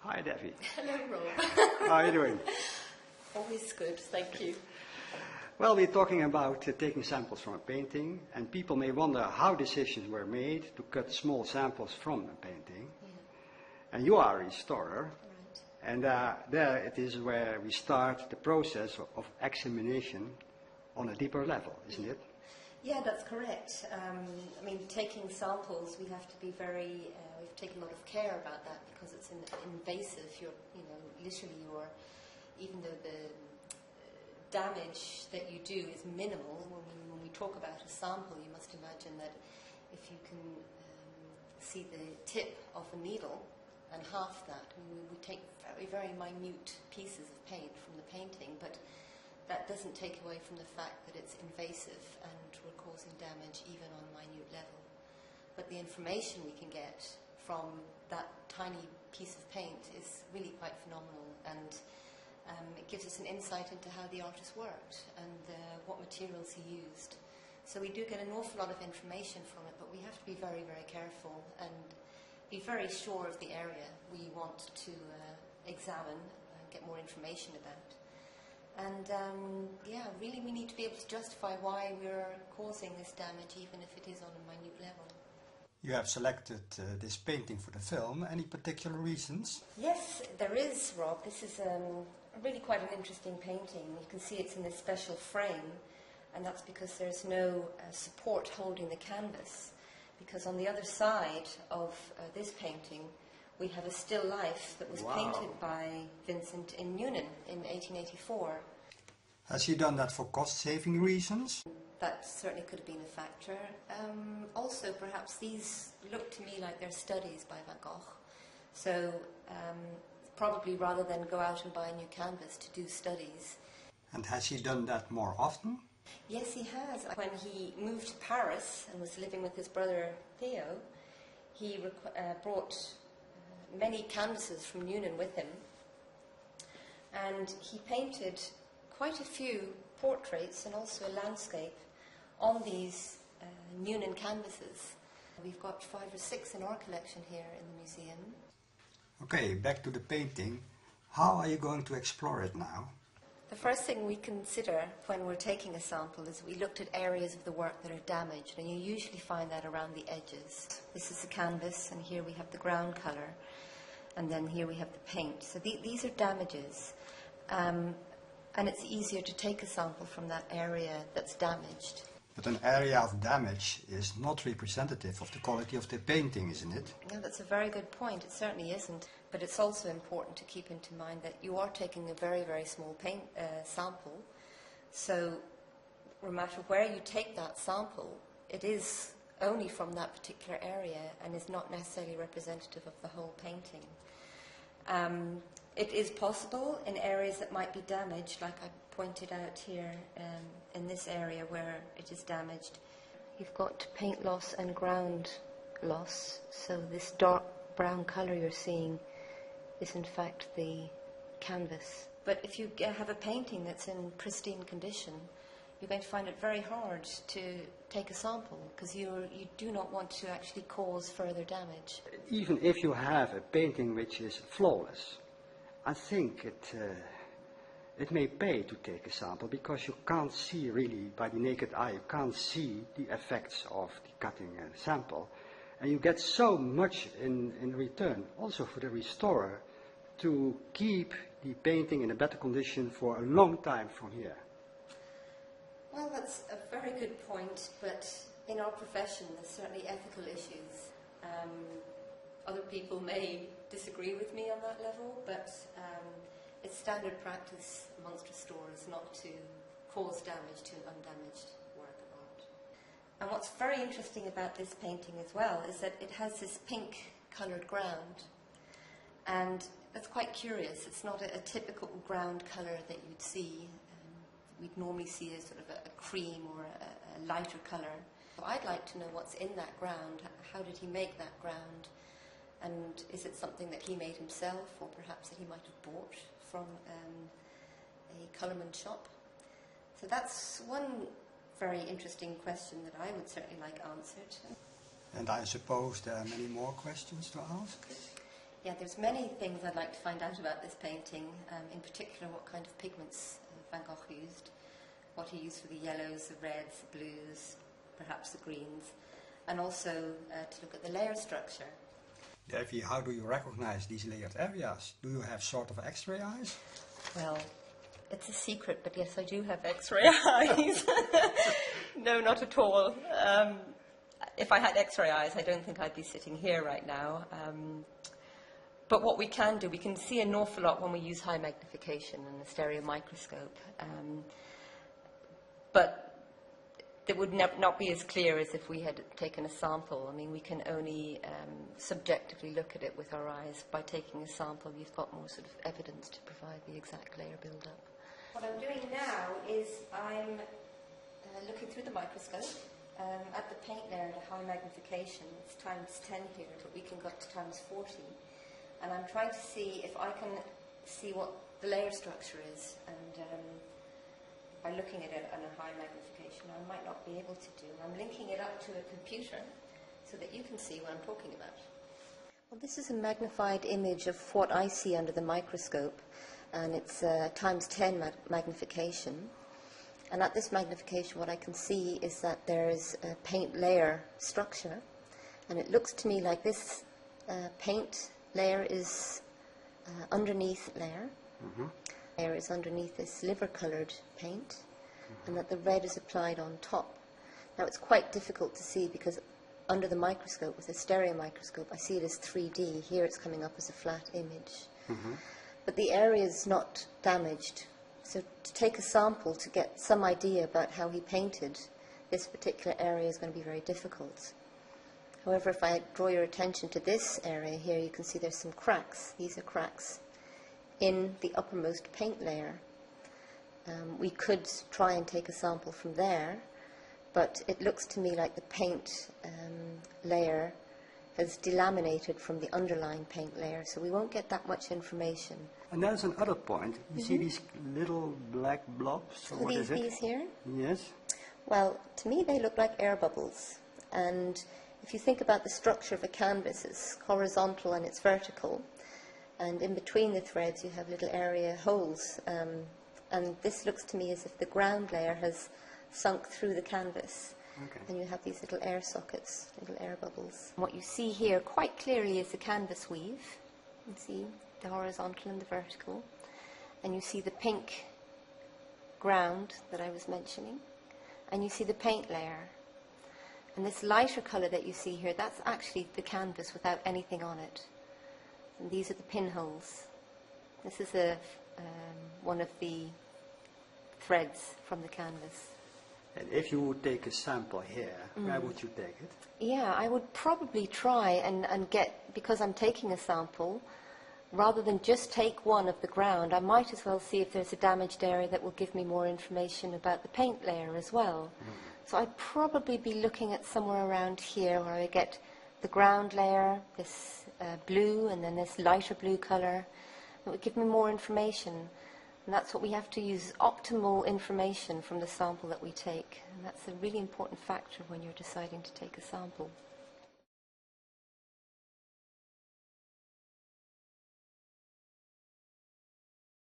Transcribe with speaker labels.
Speaker 1: Hi, Debbie.
Speaker 2: Hello, Rob.
Speaker 1: How are you doing?
Speaker 2: Always good, thank you.
Speaker 1: Well, we're talking about taking samples from a painting, and people may wonder how decisions were made to cut small samples from a painting. Yeah. And you are a restorer,
Speaker 2: right.
Speaker 1: And there it is where we start the process of examination on a deeper level, isn't it?
Speaker 2: Yeah, that's correct. I mean, taking samples, we have to be very, we've taken a lot of care about that because it's invasive. Even though the damage that you do is minimal, when we talk about a sample, you must imagine that if you can see the tip of a needle and half that, we take very, very minute pieces of paint from the painting, but that doesn't take away from the fact that it's invasive and we're causing damage even on a minute level. But the information we can get from that tiny piece of paint is really quite phenomenal, and it gives us an insight into how the artist worked and what materials he used. So we do get an awful lot of information from it, but we have to be very, very careful and be very sure of the area we want to examine and get more information about. And really we need to be able to justify why we're causing this damage, even if it is on a minute level.
Speaker 1: You have selected this painting for the film. Any particular reasons?
Speaker 2: Yes, there is, Rob. This is really quite an interesting painting. You can see it's in this special frame, and that's because there's no support holding the canvas. Because on the other side of this painting, we have a still life that was painted by Vincent in Newnan in 1884.
Speaker 1: Has he done that for cost-saving reasons?
Speaker 2: That certainly could have been a factor. Also, perhaps these look to me like they're studies by Van Gogh. So, probably rather than go out and buy a new canvas to do studies.
Speaker 1: And has he done that more often?
Speaker 2: Yes, he has. When he moved to Paris and was living with his brother Theo, he brought many canvases from Newnan with him, and he painted quite a few portraits and also a landscape on these Newnan canvases. We've got 5 or 6 in our collection here in the museum.
Speaker 1: Okay, back to the painting. How are you going to explore it now?
Speaker 2: The first thing we consider when we're taking a sample is we looked at areas of the work that are damaged, and you usually find that around the edges. This is the canvas, and here we have the ground colour, and then here we have the paint. So these are damages, and it's easier to take a sample from that area that's damaged.
Speaker 1: But an area of damage is not representative of the quality of the painting, isn't it?
Speaker 2: No, that's a very good point. It certainly isn't. But it's also important to keep into mind that you are taking a very, very small paint sample. So no matter where you take that sample, it is only from that particular area and is not necessarily representative of the whole painting. It is possible in areas that might be damaged, like I pointed out here in this area where it is damaged. You've got paint loss and ground loss, so this dark brown colour you're seeing is in fact the canvas. But if you have a painting that's in pristine condition, you're going to find it very hard to take a sample because you do not want to actually cause further damage.
Speaker 1: Even if you have a painting which is flawless, I think it may pay to take a sample because you can't see really by the naked eye, you can't see the effects of the cutting a sample. And you get so much in return, also for the restorer, to keep the painting in a better condition for a long time from here.
Speaker 2: Well, that's a very good point, but in our profession there's certainly ethical issues. Other people may disagree with me on that level, but it's standard practice amongst restorers not to cause damage to an undamaged work of art. And what's very interesting about this painting as well is that it has this pink coloured ground, and that's quite curious. It's not a typical ground colour that you'd see. We'd normally see a sort of a cream or a lighter colour. So I'd like to know what's in that ground. How did he make that ground? And is it something that he made himself, or perhaps that he might have bought from a colourman shop? So that's one very interesting question that I would certainly like answered.
Speaker 1: And I suppose there are many more questions to ask?
Speaker 2: Yeah, there's many things I'd like to find out about this painting, in particular what kind of pigments Van Gogh used, what he used for the yellows, the reds, the blues, perhaps the greens, and also to look at the layer structure.
Speaker 1: Davy, how do you recognize these layered areas? Do you have sort of X-ray eyes?
Speaker 2: Well, it's a secret, but yes, I do have X-ray eyes. No, not at all. If I had X-ray eyes, I don't think I'd be sitting here right now. But what we can do, we can see an awful lot when we use high magnification and a stereo microscope. But it would not be as clear as if we had taken a sample. I mean, we can only subjectively look at it with our eyes. By taking a sample, you've got more sort of evidence to provide the exact layer build-up. What I'm doing now is I'm looking through the microscope at the paint layer at a high magnification. It's times 10 here, but we can go up to times 40. And I'm trying to see if I can see what the layer structure is. And by looking at it on a high magnification, I might not be able to do. I'm linking it up to a computer so that you can see what I'm talking about. Well, this is a magnified image of what I see under the microscope, and it's times 10 magnification. And at this magnification, what I can see is that there is a paint layer structure, and it looks to me like this paint layer is underneath layer. Mm-hmm. Layer is underneath this liver-coloured paint, and that the red is applied on top. Now, it's quite difficult to see because under the microscope, with a stereo microscope, I see it as 3D. Here it's coming up as a flat image. Mm-hmm. But the area is not damaged. So to take a sample to get some idea about how he painted this particular area is going to be very difficult. However, if I draw your attention to this area here, you can see there's some cracks. These are cracks in the uppermost paint layer. We could try and take a sample from there, but it looks to me like the paint layer has delaminated from the underlying paint layer, so we won't get that much information.
Speaker 1: And there's another point. You see these little black blobs?
Speaker 2: So what is it? These here?
Speaker 1: Yes.
Speaker 2: Well, to me they look like air bubbles. And if you think about the structure of a canvas, it's horizontal and it's vertical. And in between the threads you have little area holes. And this looks to me as if the ground layer has sunk through the canvas. Okay. And you have these little air sockets, little air bubbles. What you see here quite clearly is the canvas weave. You see the horizontal and the vertical. And you see the pink ground that I was mentioning. And you see the paint layer. And this lighter colour that you see here, that's actually the canvas without anything on it. And these are the pinholes. This is one of the threads from the canvas.
Speaker 1: And if you would take a sample here, where would you take it?
Speaker 2: Yeah, I would probably try and get, because I'm taking a sample, rather than just take one of the ground, I might as well see if there's a damaged area that will give me more information about the paint layer as well. So I'd probably be looking at somewhere around here where I get the ground layer, this blue, and then this lighter blue colour. It would give me more information. And that's what we have to use, optimal information from the sample that we take. And that's a really important factor when you're deciding to take a sample.